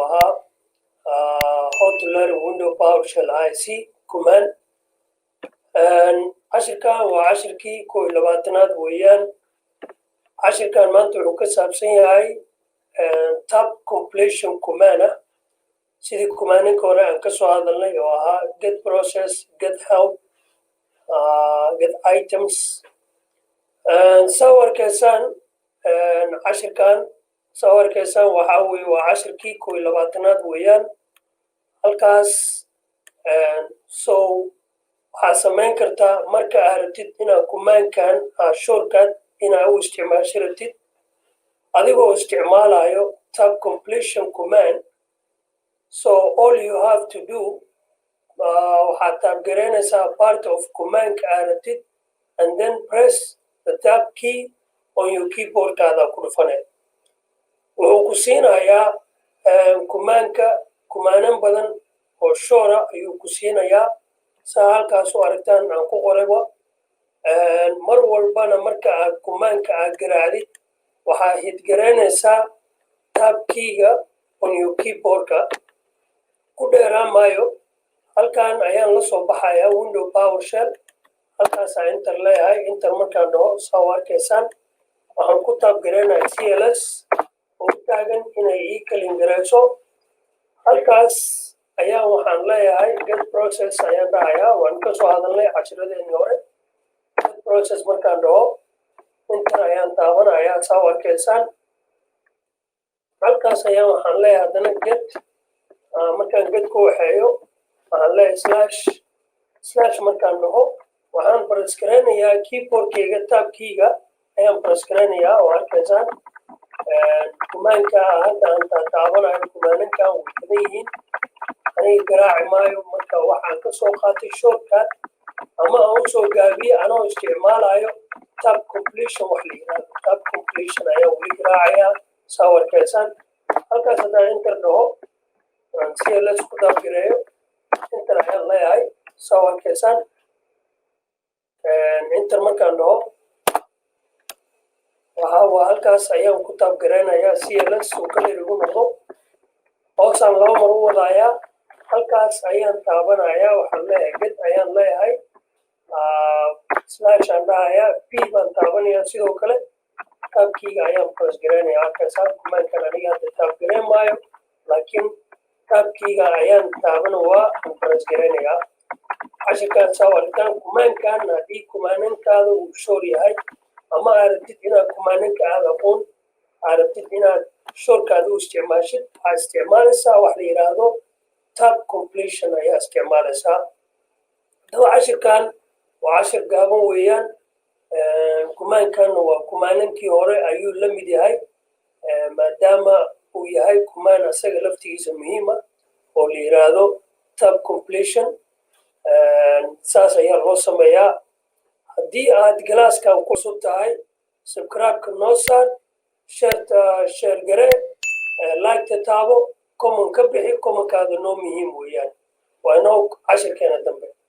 how to learn window PowerShell IC command. cashirkan waa cashirkii 11aad weeyaan. cashirkan maanta wuxuu ka saabsan yahay tab completion command sidii commandinka hore aan ka soo hadalnay oo ahaa get process, get help, get items. sawirkaysaan cashirkan sawirkaysaan waxa weeye waa cashirkii 11aad weeyaan. halkaas so waxaa samayn kartaa marka aad rabtid inaad commandkan shortcut inaad u isticmaasho rabtid adigoo isticmaalayo tab completion command. So all you have to do waxaad taabgaraynaysaa part of command aad rabtid and then press the tab key on your keyboardkaada ku dhufanay. wuxuu ku siinayaa commandnan badan oo shora ayuu ku siinayaa saa halkaas u aragtaan aan ku qorayba. mar walbana marka aad commandka aad garaacdid waxaa hidgaraynaysaa tab keyga on your keyboardka. ku dheeraan maayo halkan ayaan la soo baxayaa window PowerShell. halkaasaa inter leeyahay inter markaan dhaho saa arkaysaan waxaan ku taabgaraynayaa CLS oo taagan inay ii kalin garayso. halkaas ayaa waxaan leeyahay get process ayaan dhahayaa. waan ka soo hadalnay cashiradeenii hore. get process markaan dhaho inter ayaan taabanayaa saa arkaysaan. halkaas ayaa waxaan leeyahay haddana get markaan get ku waxeeyo waxaan leeyahay slash markaan dhaho waxaan press garaynayaa keyboardkayga tabkeyga ayaan press garaynayaa oo arkaysaan commandka hadda aan taabanayo commandinkan way badan yihiin aniga garaaci maayo marka waxaan ka soo qaatay shortcut ama aan usoo gaabiye anoo isticmaalayo tab completion wax la yidhahdo tab completion ayaa weli garaacayaa saa arkaysaan. halkaas haddaan inter dhaho CLS ku taabgareeyo inter ayaan leeyahay saa arkaysaan. inter markaan dhaho waa halkaas ayaan ku taabgaraynayaa CLS oo kale igu noqdo. hoosaan laba mar u wadayaa halkaas ayaan taabanayaa waxaan leeyahay get ayaan leeyahay slash aan dhahayaa p baan taabanayaa sidoo kale tabkeyga ayaan press garaynayaa. halkaasaan commandkan aniga hadda taabgarayn maayo laakiin tabkeyga ayaan taaban waa aan press garaynayaa. cashirkaan saa aragtaan commandkan haddii commandinkaada uu shor yahay ama aad rabtid inaad commandinka aad aqoon aad rabtid inaad shortkaada u isticmaashid waxaad isticmaalaysaa wax la yidhaahdo tab completion ayaa isticmaalaysaa. haddaba cashirkan waa cashir gaaban weeyaan. commandkan waa commandninkii hore ayuu la mid yahay maadaama uu yahay command asaga laftigiisa muhiima oo la yidhaahdo tab completion. saas ayaa loo sameeyaa. haddii aad galaaskan ku cusub tahay subscribe-ka noo saar, share garee, like-ta taabo, comment ka bixi. commentkaada noo muhiim weeyaan. waa inoo cashirkeena dambe.